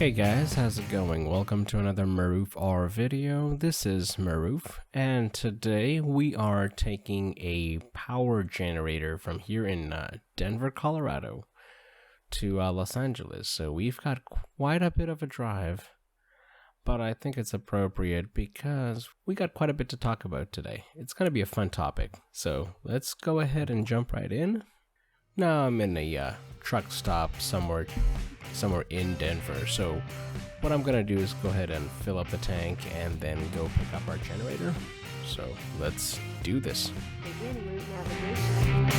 Hey guys, how's it going? Welcome to another Maroof R video. This is Maroof, and today we are taking a power generator from here in Denver, Colorado to Los Angeles. So we've got quite a bit of a drive, but I think it's appropriate because we got quite a bit to talk about today. It's going to be a fun topic, so let's go ahead and jump right in. Now I'm in a truck stop somewhere in Denver, so what I'm gonna do is go ahead and fill up the tank and then go pick up our generator. So let's do this. Begin route navigation.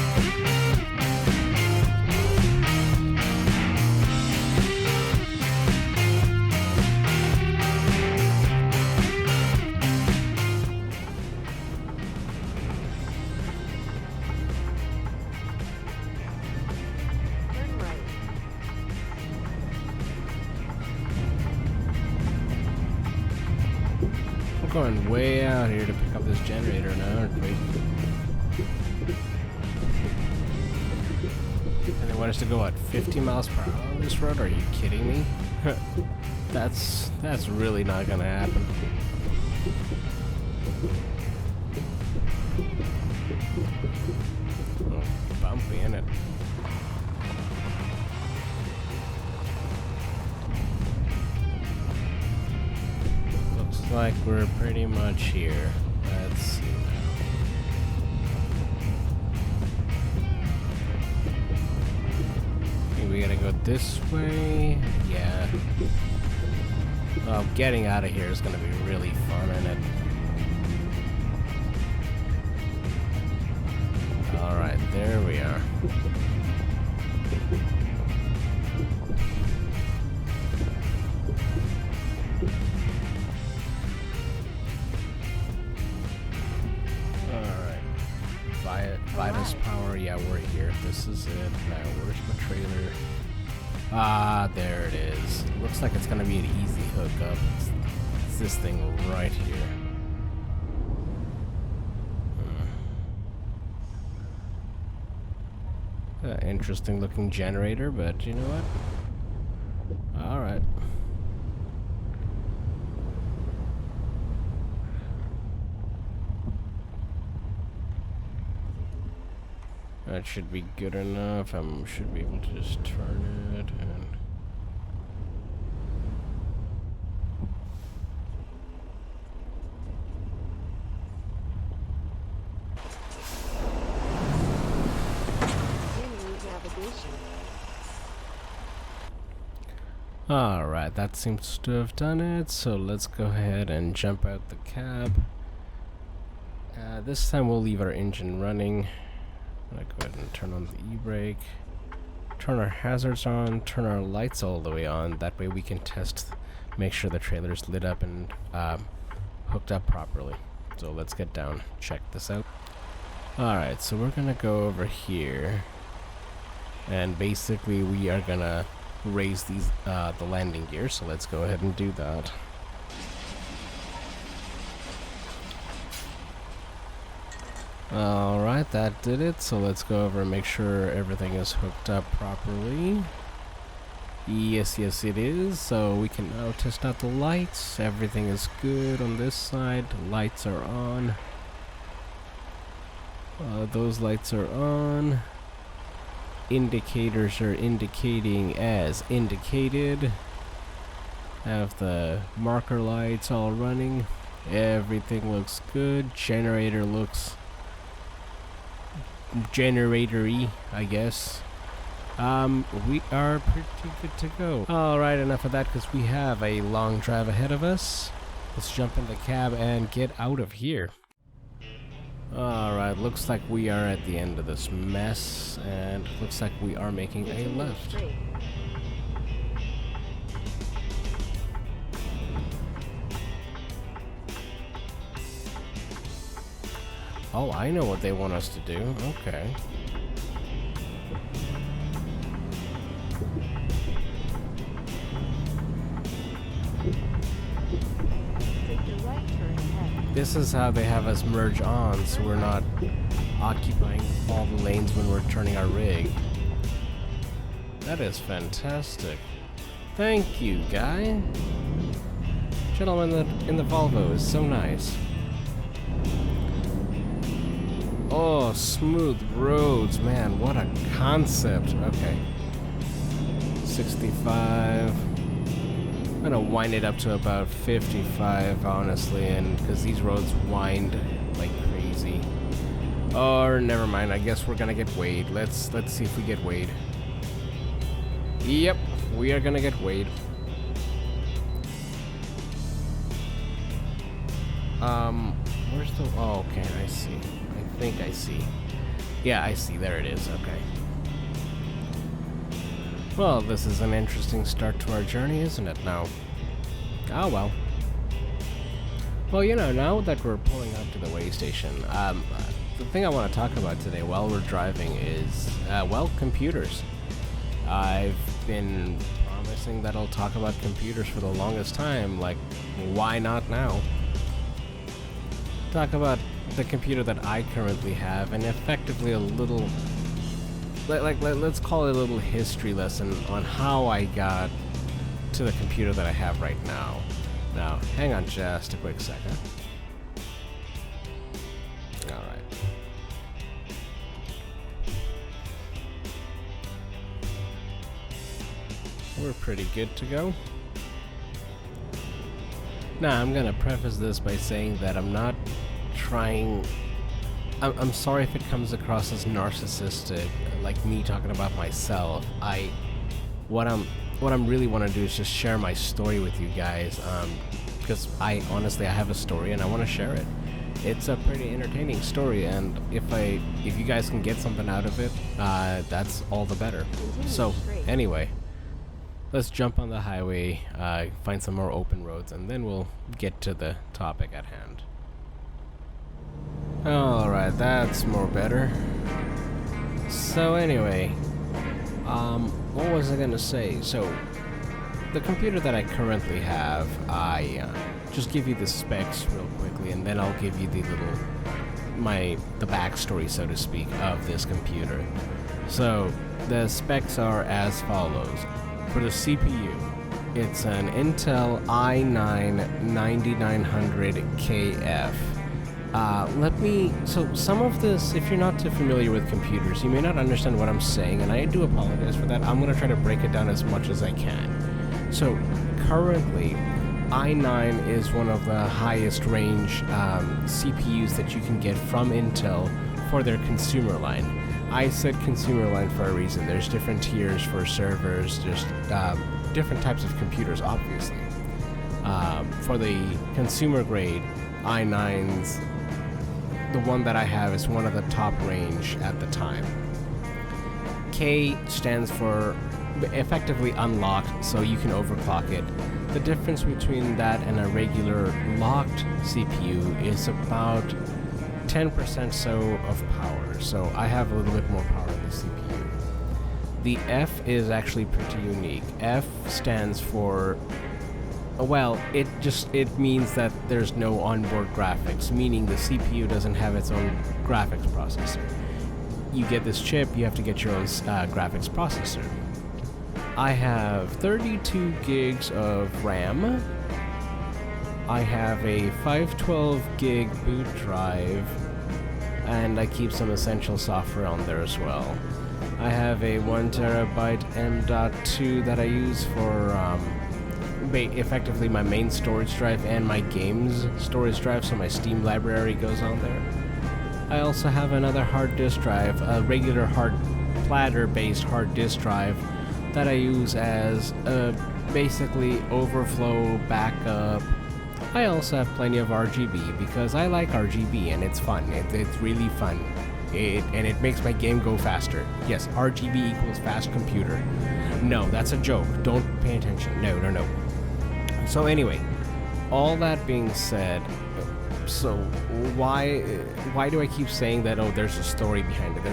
Turn right. We're going way out here to pick up this generator now, aren't we? And they want us to go at 50 miles per hour on this road? Are you kidding me? That's really not gonna happen. Oh, bumpy, isn't it? Looks like we're pretty much here. Let's see now. Okay, we gotta go this way. Yeah. Well, getting out of here is gonna be really fun, isn't it? Alright, there we are. Vitus Power, yeah, we're here. This is it. Now, where's my trailer? Ah, there it is. Looks like it's gonna be an easy hookup. It's this thing right here. Interesting looking generator, but you know what? Alright. That should be good enough. I should be able to just turn it and... Begin route navigation. Alright, that seems to have done it. So let's go ahead and jump out the cab. This time we'll leave our engine running. I'm gonna go ahead and turn on the e-brake, turn our hazards on, turn our lights all the way on. That way we can test, make sure the trailer's lit up and hooked up properly. So let's get down, check this out. Alright, so we're gonna go over here, and basically we are gonna raise these the landing gear. So let's go ahead and do that. Alright, that did it. So let's go over and make sure everything is hooked up properly. Yes, it is. So we can now test out the lights. Everything is good on this side. Lights are on. Those lights are on. Indicators are indicating as indicated. Have the marker lights all running. Everything looks good. Generator looks generatory, I guess. We are pretty good to go. Alright, enough of that because we have a long drive ahead of us. Let's jump in the cab and get out of here. Alright, looks like we are at the end of this mess, and looks like we are making a left. Straight. Oh, I know what they want us to do. Okay. Take the right turn ahead. This is how they have us merge on, so we're not occupying all the lanes when we're turning our rig. That is fantastic. Thank you, guy. Gentleman in the Volvo is so nice. Oh, smooth roads, man. What a concept. Okay. 65. I'm gonna wind it up to about 55, honestly, and because these roads wind like crazy. Or never mind. I guess we're gonna get weighed. Let's see if we get weighed. Yep, we are gonna get weighed. Where's the? Oh, okay. I see. I think I see. Yeah, I see. There it is. Okay. Well, this is an interesting start to our journey, isn't it now? Oh, well. Well, you know, now that we're pulling up to the way station, the thing I want to talk about today while we're driving is, well, computers. I've been promising that I'll talk about computers for the longest time, like, why not now? Talk about the computer that I currently have, and effectively a little, let's call it a little history lesson on how I got to the computer that I have right now. Now, hang on just a quick second. Alright. We're pretty good to go. Now, I'm gonna preface this by saying that I'm not trying... I'm sorry if it comes across as narcissistic, like me talking about myself. What I'm really want to do is just share my story with you guys, because I have a story and I want to share it. It's a pretty entertaining story, and if you guys can get something out of it, that's all the better. Continue So straight. anyway, let's jump on the highway, find some more open roads, and then we'll get to the topic at hand. Alright, that's more better. So anyway, what was I gonna say? So, the computer that I currently have, just give you the specs real quickly, and then I'll give you the backstory, so to speak, of this computer. So, the specs are as follows. For the CPU, it's an Intel i9-9900KF. So some of this, if you're not too familiar with computers, you may not understand what I'm saying, and I do apologize for that. I'm going to try to break it down as much as I can. So currently, i9 is one of the highest range CPUs that you can get from Intel for their consumer line. I said consumer line for a reason. There's different tiers for servers, there's different types of computers, obviously. For the consumer grade, i9's, the one that I have is one of the top range at the time. K stands for effectively unlocked, so you can overclock it. The difference between that and a regular locked CPU is about 10% so of power, so I have a little bit more power in the CPU. The F is actually pretty unique. F stands for, well, it means that there's no onboard graphics, meaning the CPU doesn't have its own graphics processor. You get this chip, you have to get your own graphics processor. I have 32 gigs of RAM. I have a 512 gig boot drive, and I keep some essential software on there as well. I have a 1 terabyte M.2 that I use for effectively my main storage drive and my games storage drive, so my Steam library goes on there. I also have another hard disk drive, a regular platter-based hard disk drive that I use as basically overflow backup. I also have plenty of RGB because I like RGB and it's fun. It's really fun. And it makes my game go faster. Yes, RGB equals fast computer. No, that's a joke. Don't pay attention. No. So anyway, all that being said, so why do I keep saying that, oh, there's a story behind it,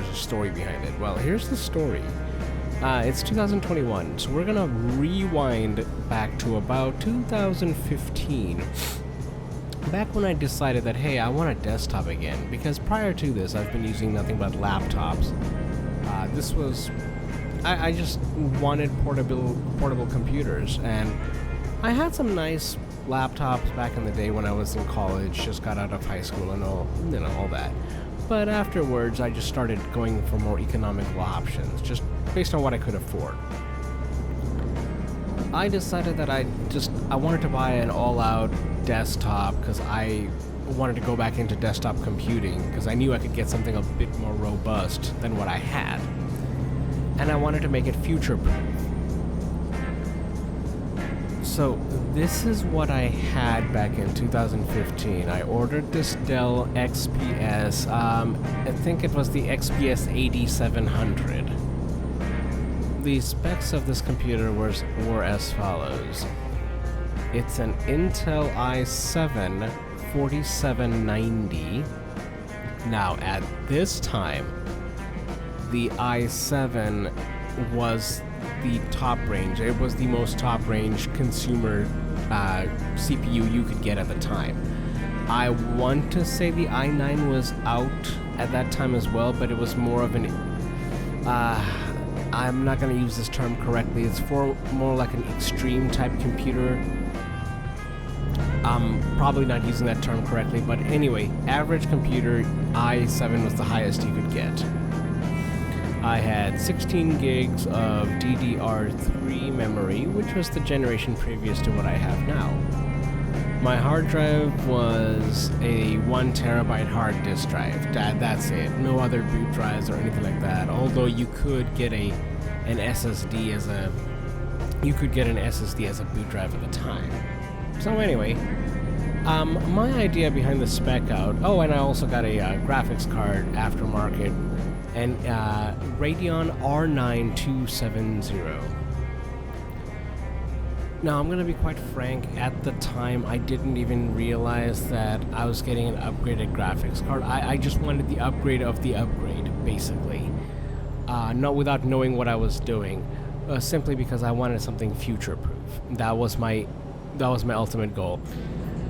Well, here's the story. It's 2021, so we're gonna rewind back to about 2015, back when I decided that, hey, I want a desktop again, because prior to this, I've been using nothing but laptops. This was I just wanted portable computers, and I had some nice laptops back in the day when I was in college, just got out of high school and all that. But afterwards, I just started going for more economical options, just based on what I could afford. I decided that I wanted to buy an all-out desktop because I wanted to go back into desktop computing because I knew I could get something a bit more robust than what I had. And I wanted to make it future-proof. So this is what I had back in 2015. I ordered this Dell XPS, I think it was the XPS 8700. The specs of this computer were as follows. It's an Intel i7 4790. Now at this time, the i7 was the top range. It was the most top range consumer CPU you could get at the time. I want to say the i9 was out at that time as well, but it was more of an I'm not going to use this term correctly. It's more like an extreme type computer. I'm probably not using that term correctly, but anyway, average computer i7 was the highest you could get. I had 16 gigs of DDR3 memory, which was the generation previous to what I have now. My hard drive was a 1 terabyte hard disk drive. That's it. No other boot drives or anything like that. Although you could get an SSD as a boot drive at the time. So anyway, my idea behind the spec out. Oh, and I also got a graphics card aftermarket, and Radeon R9 270. Now, I'm going to be quite frank, at the time I didn't even realize that I was getting an upgraded graphics card. I just wanted the upgrade of the upgrade, basically. Not without knowing what I was doing, simply because I wanted something future-proof. That was my ultimate goal.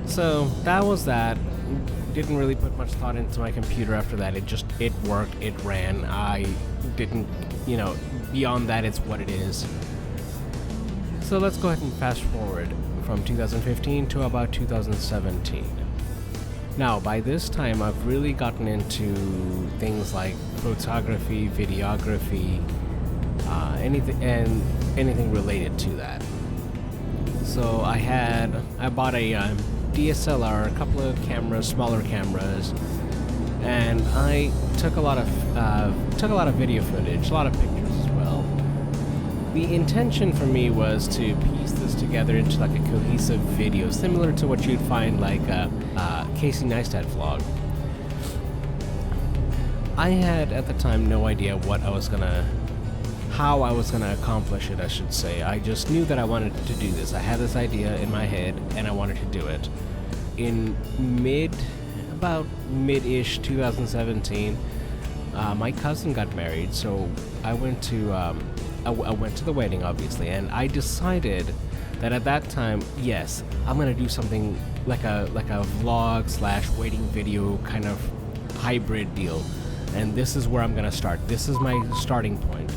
So, that was that. Didn't really put much thought into my computer after that. It worked, it ran. I didn't, beyond that, it's what it is. So let's go ahead and fast forward from 2015 to about 2017. Now, by this time, I've really gotten into things like photography, videography, anything related to that. So I bought a DSLR, a couple of cameras, smaller cameras, and I took a lot of video footage, a lot of pictures as well. The intention for me was to piece this together into like a cohesive video, similar to what you'd find like a Casey Neistat vlog. I had at the time no idea how I was gonna accomplish it, I should say. I just knew that I wanted to do this. I had this idea in my head, and I wanted to do it. In about mid-ish 2017, my cousin got married, so I went to the wedding, obviously, and I decided that at that time, yes, I'm gonna do something like a vlog / wedding video kind of hybrid deal, and this is where I'm gonna start. This is my starting point.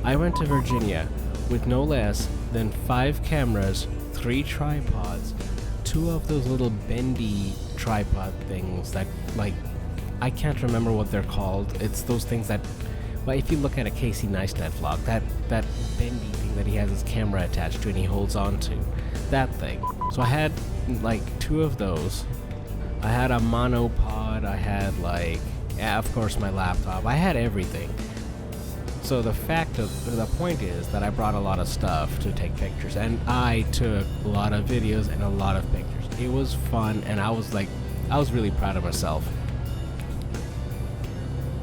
I went to Virginia with no less than 5 cameras, 3 tripods, 2 of those little bendy tripod things that, like, I can't remember what they're called. It's those things that, well, if you look at a Casey Neistat vlog, that bendy thing that he has his camera attached to and he holds on to, that thing. So I had like 2 of those. I had a monopod. I had of course my laptop. I had everything. So the point is that I brought a lot of stuff to take pictures, and I took a lot of videos and a lot of pictures. It was fun, and I was really proud of myself.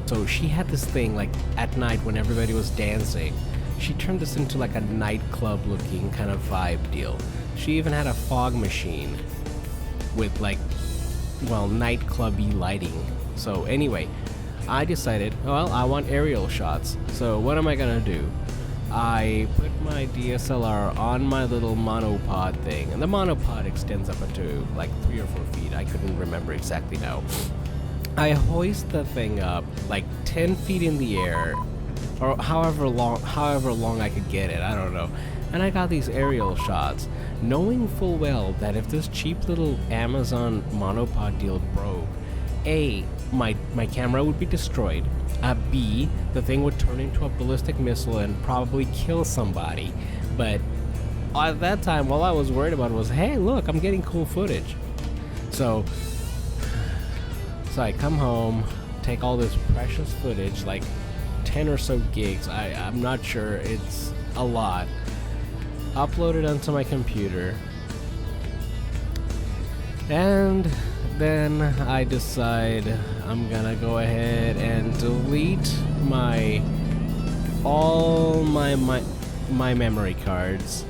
So she had this thing, like, at night when everybody was dancing, she turned this into like a nightclub looking kind of vibe deal. She even had a fog machine with nightclubby lighting. So anyway, I decided, well, I want aerial shots. So what am I gonna do? I put my DSLR on my little monopod thing, and the monopod extends up into like 3 or 4 feet. I couldn't remember exactly now. I hoist the thing up like 10 feet in the air, or however long I could get it, I don't know. And I got these aerial shots, knowing full well that if this cheap little Amazon monopod deal broke, A, my camera would be destroyed, B, the thing would turn into a ballistic missile and probably kill somebody. But at that time, all I was worried about was, hey, look, I'm getting cool footage. So I come home, take all this precious footage, like 10 or so gigs, I'm not sure, it's a lot, upload it onto my computer, and then I decide I'm gonna go ahead and delete all my memory cards.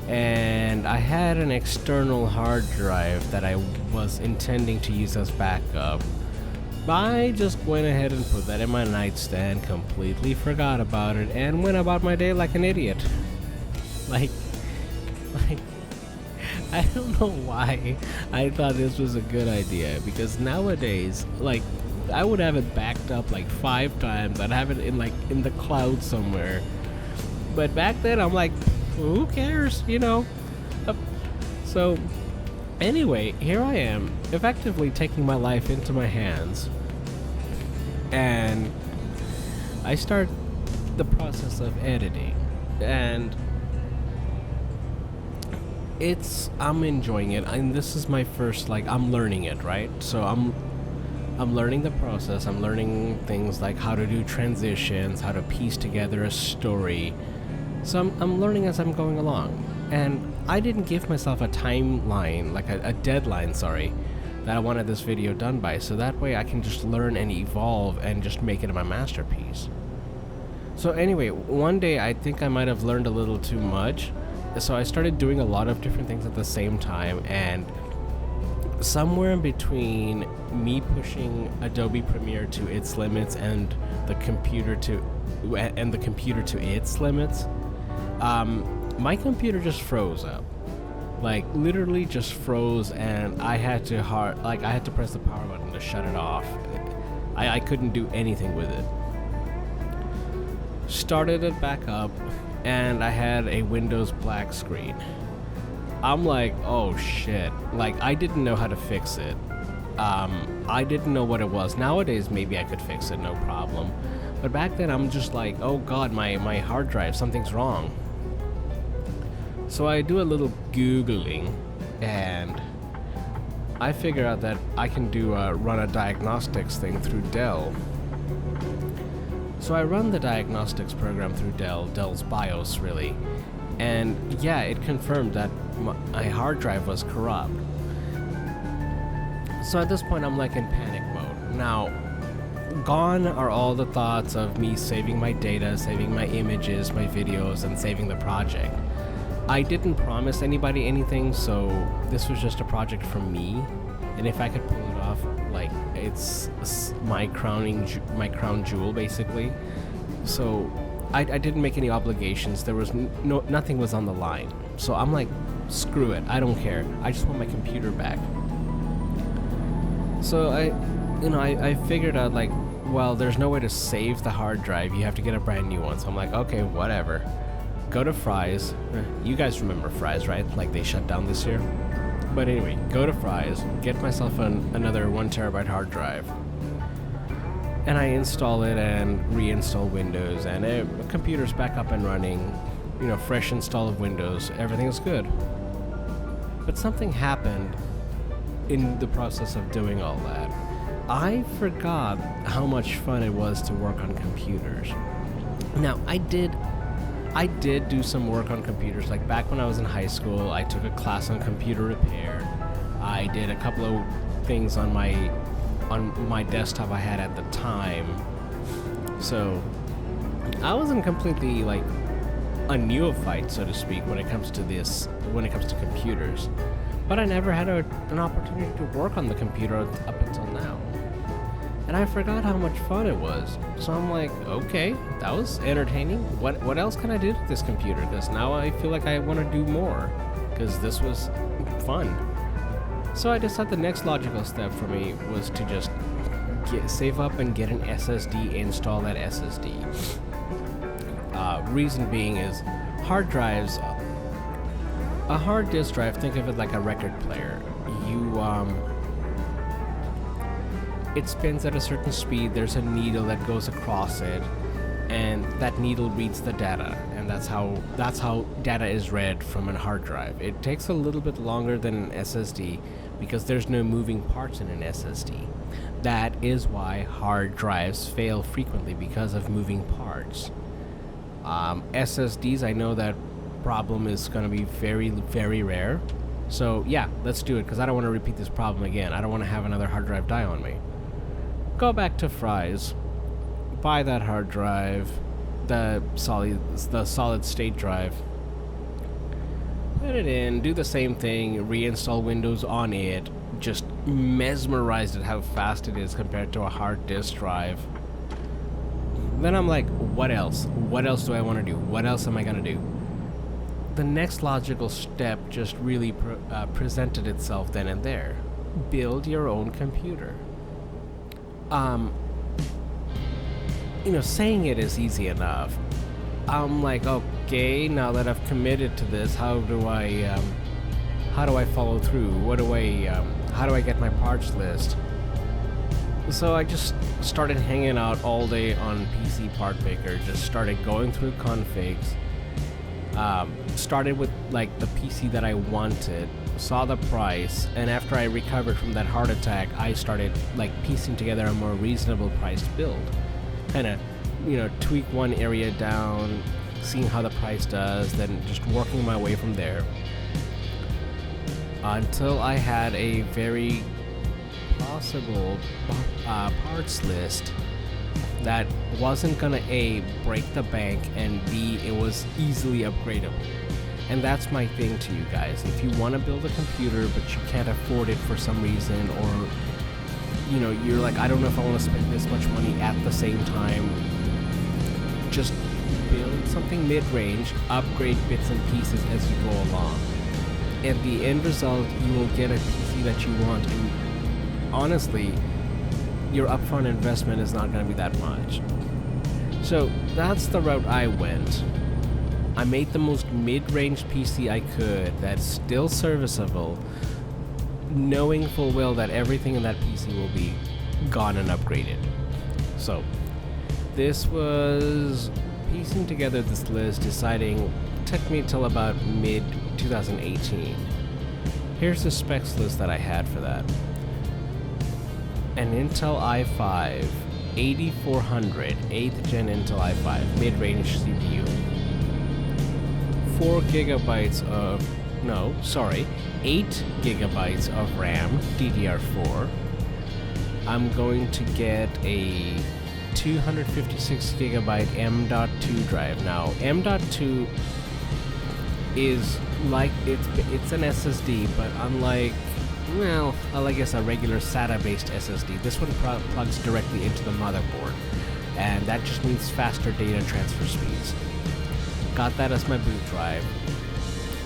And I had an external hard drive that I was intending to use as backup. I just went ahead and put that in my nightstand, completely forgot about it, and went about my day like an idiot. Like, I don't know why I thought this was a good idea, because nowadays, like, I would have it backed up like 5 times. I'd have it in the cloud somewhere. But back then, I'm like, who cares, you know? So, anyway, here I am, effectively taking my life into my hands. And I start the process of editing. And I'm enjoying it. And this is my first, like, I'm learning it, right? So I'm learning the process. I'm learning things like how to do transitions, how to piece together a story. So I'm learning as I'm going along. And I didn't give myself a timeline, like a deadline, that I wanted this video done by. So that way I can just learn and evolve and just make it my masterpiece. So anyway, one day I think I might have learned a little too much. So I started doing a lot of different things at the same time, and somewhere in between me pushing Adobe Premiere to its limits and the computer to its limits, my computer just froze up. Like, literally just froze, and I had to press the power button to shut it off. I couldn't do anything with it. Started it back up, and I had a Windows black screen. I'm like, oh shit. Like, I didn't know how to fix it. I didn't know what it was. Nowadays, maybe I could fix it, no problem. But back then, I'm just like, oh god, my hard drive, something's wrong. So I do a little Googling, and I figure out that I can run a diagnostics thing through Dell. So I run the diagnostics program through Dell's BIOS, really. And yeah, it confirmed that my hard drive was corrupt. So at this point, I'm like in panic mode. Now, gone are all the thoughts of me saving my data, saving my images, my videos, and saving the project. I didn't promise anybody anything, so this was just a project from me. And if I could pull it off, like, it's my crown jewel, basically. So I didn't make any obligations. There was nothing was on the line. So I'm like, screw it, I don't care. I just want my computer back. So I figured out, like, well, there's no way to save the hard drive. You have to get a brand new one. So I'm like, okay, whatever. Go to Fry's. You guys remember Fry's, right? Like, they shut down this year. But anyway, go to Fry's, get myself another 1 terabyte hard drive, and I install it and reinstall Windows, and the computer's back up and running. You know, fresh install of Windows, everything is good. But something happened in the process of doing all that. I forgot how much fun it was to work on computers. Now, I did do some work on computers. Like, back when I was in high school, I took a class on computer repair. I did a couple of things on my desktop I had at the time. So I wasn't completely, like, a neophyte, so to speak, when it comes to computers. But I never had an opportunity to work on the computer up until now. And I forgot how much fun it was. So I'm like, okay, that was entertaining. What else can I do with this computer? Because now I feel like I want to do more. Because this was fun. So I decided the next logical step for me was to just save up and get an SSD, install that SSD. Reason being is hard drives. A hard disk drive, think of it like a record player. It spins at a certain speed, there's a needle that goes across it, and that needle reads the data, and that's how data is read from a hard drive. It takes a little bit longer than an SSD because there's no moving parts in an SSD. That is why hard drives fail frequently, because of moving parts. SSDs, I know that problem is going to be very, very rare. So yeah, let's do it, because I don't want to repeat this problem again. I don't want to have another hard drive die on me. Go back to Fry's, buy that hard drive, the solid state drive, put it in, do the same thing, reinstall Windows on it, just mesmerized at how fast it is compared to a hard disk drive. Then I'm like, what else? What else do I want to do? What else am I going to do? The next logical step just really presented itself then and there. Build your own computer. Saying it is easy enough. I'm like, okay, now that I've committed to this, how do I follow through? How do I get my parts list? So I just started hanging out all day on PC Part Picker, just started going through configs, started with like the PC that I wanted, saw the price, and after I recovered from that heart attack, I started like piecing together a more reasonable priced build. Kind of, tweak one area down, seeing how the price does, then just working my way from there. Until I had a very possible parts list that wasn't gonna A, break the bank, and B, it was easily upgradable. And that's my thing to you guys. If you want to build a computer but you can't afford it for some reason, or you're like, I don't know if I want to spend this much money at the same time, just build something mid-range, upgrade bits and pieces as you go along. At the end result, you will get a PC that you want, and honestly, your upfront investment is not going to be that much. So that's the route I went. I made the most mid-range PC I could that's still serviceable, knowing full well that everything in that PC will be gone and upgraded. So this was piecing together this list, deciding, took me till about mid 2018. Here's the specs list that I had for that. An Intel i5 8400 8th gen Intel i5 mid-range CPU, 8 gigabytes of RAM DDR4. I'm going to get a 256 gigabyte M.2 drive. Now, M.2 is like, it's an SSD, but unlike, well, I guess a regular SATA-based SSD, this one plugs directly into the motherboard, and that just means faster data transfer speeds. Got that as my boot drive.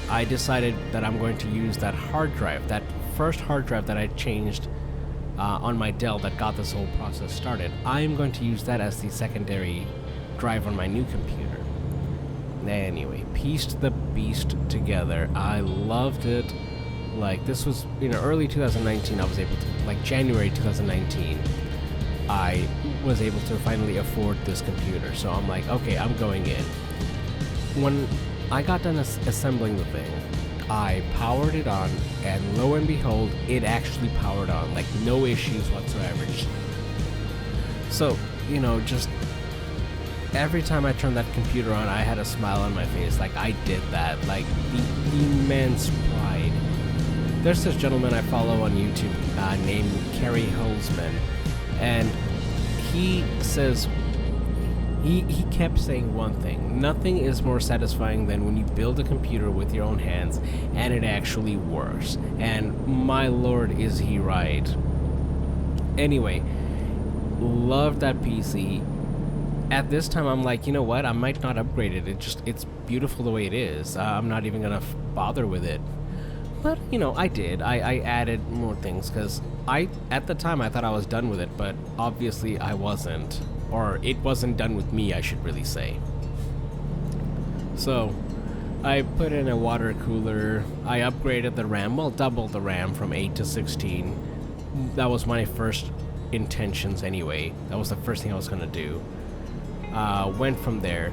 I decided that I'm going to use that hard drive, that first hard drive that I changed on my Dell that got this whole process started. I'm going to use that as the secondary drive on my new computer. Anyway, pieced the beast together. I loved it. Like, this was, early 2019, I was able to, like January 2019, I was able to finally afford this computer. So I'm like, okay, I'm going in. When I got done assembling the thing, I powered it on, and lo and behold, it actually powered on, like no issues whatsoever. So, just every time I turned that computer on, I had a smile on my face, like I did that, like the immense pride. There's this gentleman I follow on YouTube named Kerry Holzman, and he says, he kept saying one thing: nothing is more satisfying than when you build a computer with your own hands and it actually works. And my lord, is he right. Anyway, loved that PC. At this time, I'm like, you know what, I might not upgrade it. It's beautiful the way it is. I'm not even gonna bother with it. But, I did. I added more things, because at the time, I thought I was done with it, but obviously I wasn't. Or it wasn't done with me, I should really say. So I put in a water cooler. I upgraded the RAM, well, doubled the RAM from 8 to 16. That was my first intentions anyway. That was the first thing I was gonna do. Went from there,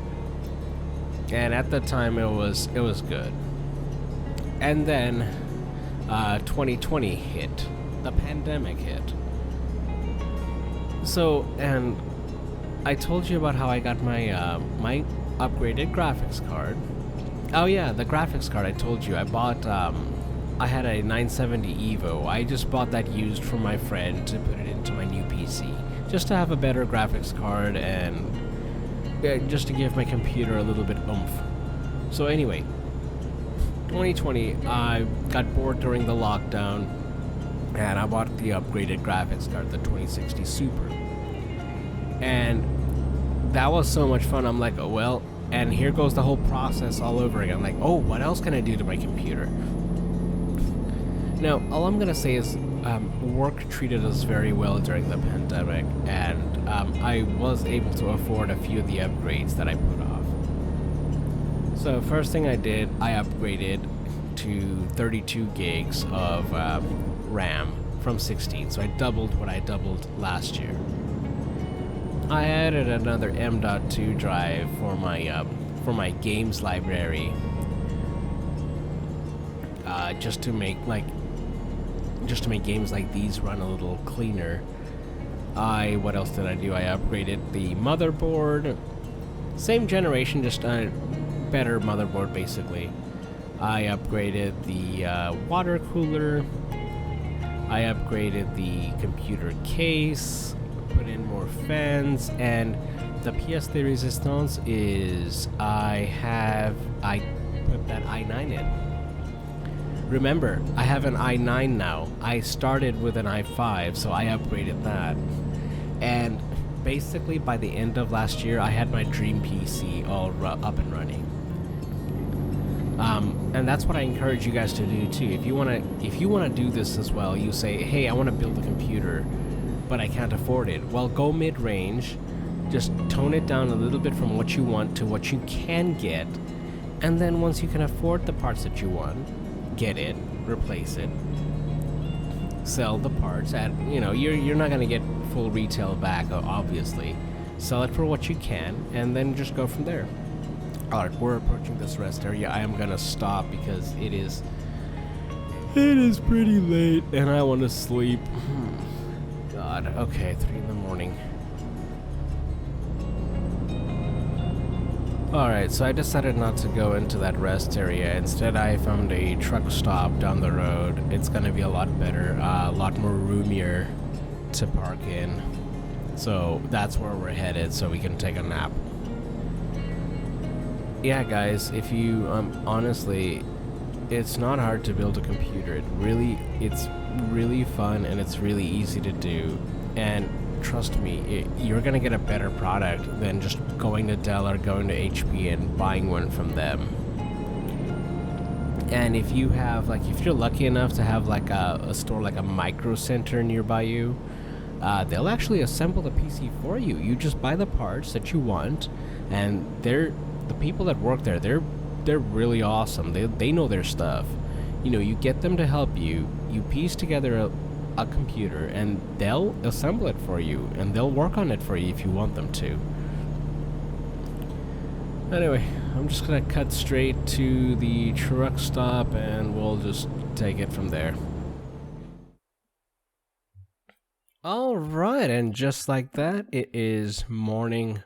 and at the time it was good. And then 2020 hit. The pandemic hit. So, and I told you about how I got my my upgraded graphics card. Oh yeah, the graphics card I told you. I bought, I had a 970 Evo. I just bought that used from my friend to put it into my new PC. Just to have a better graphics card and just to give my computer a little bit oomph. So anyway, 2020, I got bored during the lockdown, and I bought the upgraded graphics card, the 2060 Super. And that was so much fun. I'm like, oh, well, and here goes the whole process all over again. I'm like, oh, what else can I do to my computer? Now, all I'm gonna say is work treated us very well during the pandemic, and I was able to afford a few of the upgrades that I put off. So first thing I did, I upgraded to 32 gigs of RAM from 16, so I doubled what I doubled last year. I added another M.2 drive for my games library, just to make games like these run a little cleaner. What else did I do? I upgraded the motherboard, same generation, just a better motherboard basically. I upgraded the water cooler. I upgraded the computer case, put in more fans, and the pièce de résistance is I put that i9 in. Remember, I have an i9 now. I started with an i5, so I upgraded that. And basically by the end of last year, I had my dream PC all up and running. And that's what I encourage you guys to do too. If you wanna do this as well, you say, hey, I wanna build a computer, but I can't afford it. Well, go mid-range, just tone it down a little bit from what you want to what you can get, and then once you can afford the parts that you want, get it, replace it, sell the parts at, you're not gonna get full retail back, obviously. Sell it for what you can, and then just go from there. Alright, we're approaching this rest area. I am gonna stop because it is pretty late and I want to sleep. God, okay, 3 in the morning. Alright, so I decided not to go into that rest area. Instead, I found a truck stop down the road. It's gonna be a lot better, a lot more roomier to park in. So that's where we're headed, so we can take a nap. Yeah, guys, if you, honestly, it's not hard to build a computer. It's really fun and it's really easy to do. And trust me, you're gonna get a better product than just going to Dell or going to HP and buying one from them. And if you have, if you're lucky enough to have a store like a Micro Center nearby you, they'll actually assemble the PC for you. You just buy the parts that you want, and the people that work there, they're really awesome. They know their stuff. You get them to help you. You piece together a computer, and they'll assemble it for you, and they'll work on it for you if you want them to. Anyway, I'm just gonna cut straight to the truck stop, and we'll just take it from there. Alright, and just like that, it is morning.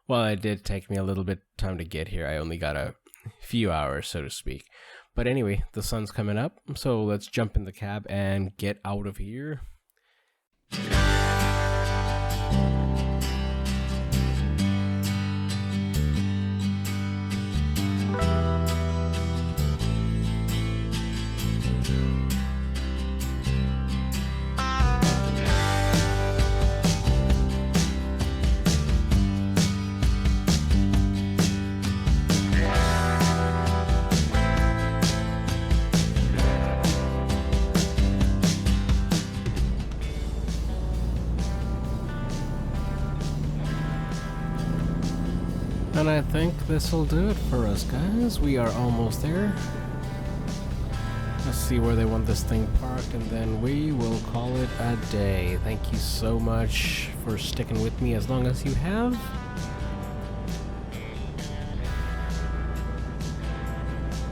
Well, it did take me a little bit time to get here. I only got a few hours, so to speak. But anyway, the sun's coming up, so let's jump in the cab and get out of here. And I think this will do it for us, guys. We are almost there. Let's see where they want this thing parked, and then we will call it a day. Thank you so much for sticking with me as long as you have.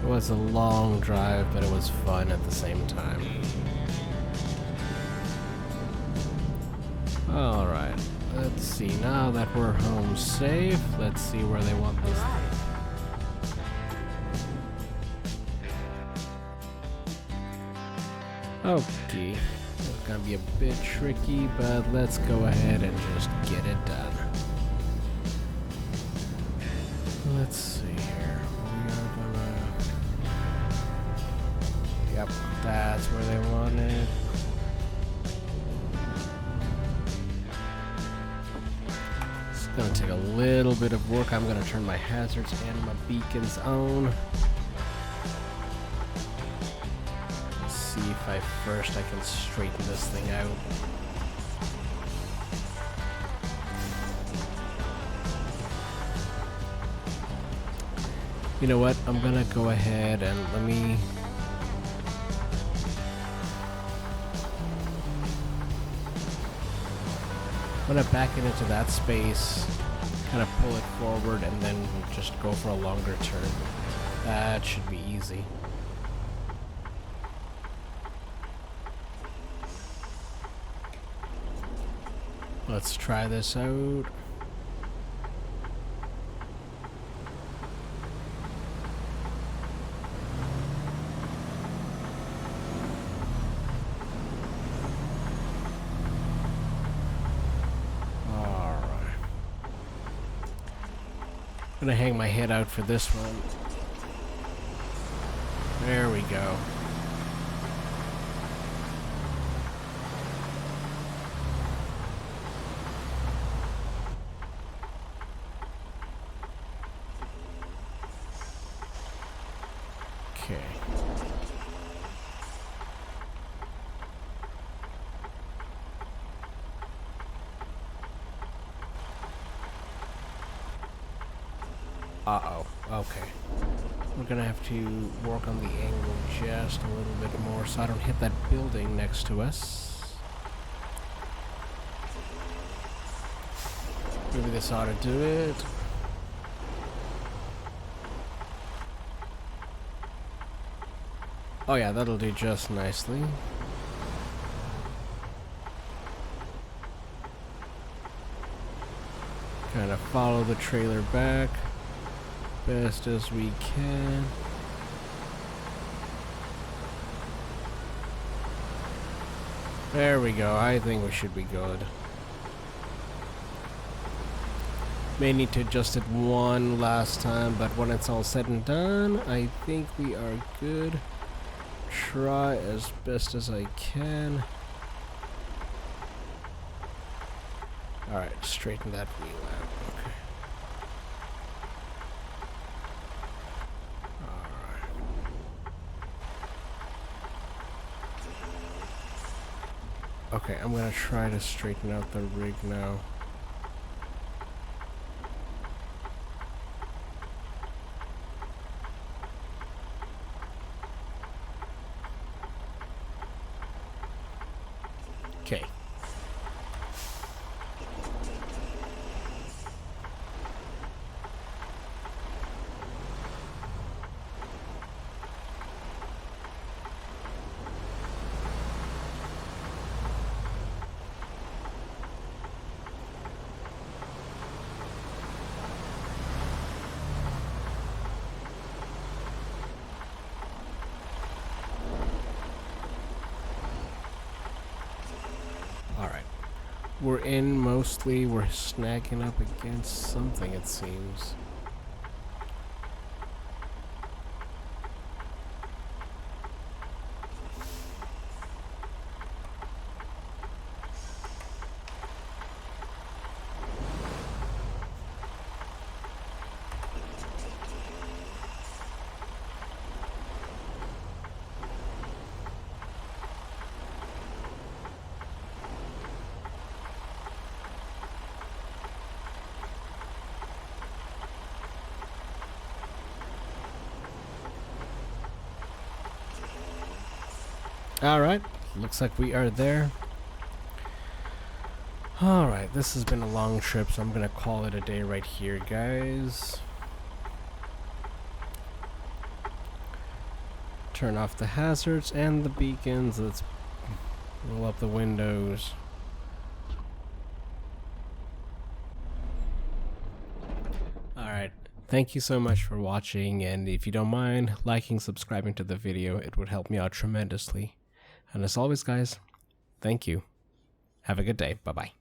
It was a long drive, but it was fun at the same time. Alright, let's see. Now that we're home safe, let's see where they want this thing. Okay, it's gonna be a bit tricky, but let's go ahead and just get it done. Let's see here. We are gonna... Yep, that's where they want it. It's gonna take a little bit of work. I'm gonna turn my hazards and my beacons on. See if I can straighten this thing out. You know what? I'm gonna go ahead and let me... I'm gonna back it into that space, kind of pull it forward, and then just go for a longer turn. That should be easy. Let's try this out. Alright. I'm gonna hang my head out for this one. There we go. Okay. Uh-oh. Okay. We're gonna have to work on the angle just a little bit more so I don't hit that building next to us. Maybe this ought to do it. Oh yeah, that'll do just nicely. Kind of follow the trailer back best as we can. There we go. I think we should be good. May need to adjust it one last time, but when it's all said and done, I think we are good. Try as best as I can. Alright, straighten that wheel out. Okay. Alright. Okay, I'm gonna try to straighten out the rig now. Okay. Alright. We're in mostly. We're snagging up against something, it seems. Alright, looks like we are there. Alright, this has been a long trip, so I'm gonna call it a day right here, guys. Turn off the hazards and the beacons. Let's roll up the windows. Alright, thank you so much for watching, and if you don't mind liking, subscribing to the video, it would help me out tremendously. And as always, guys, thank you. Have a good day. Bye-bye.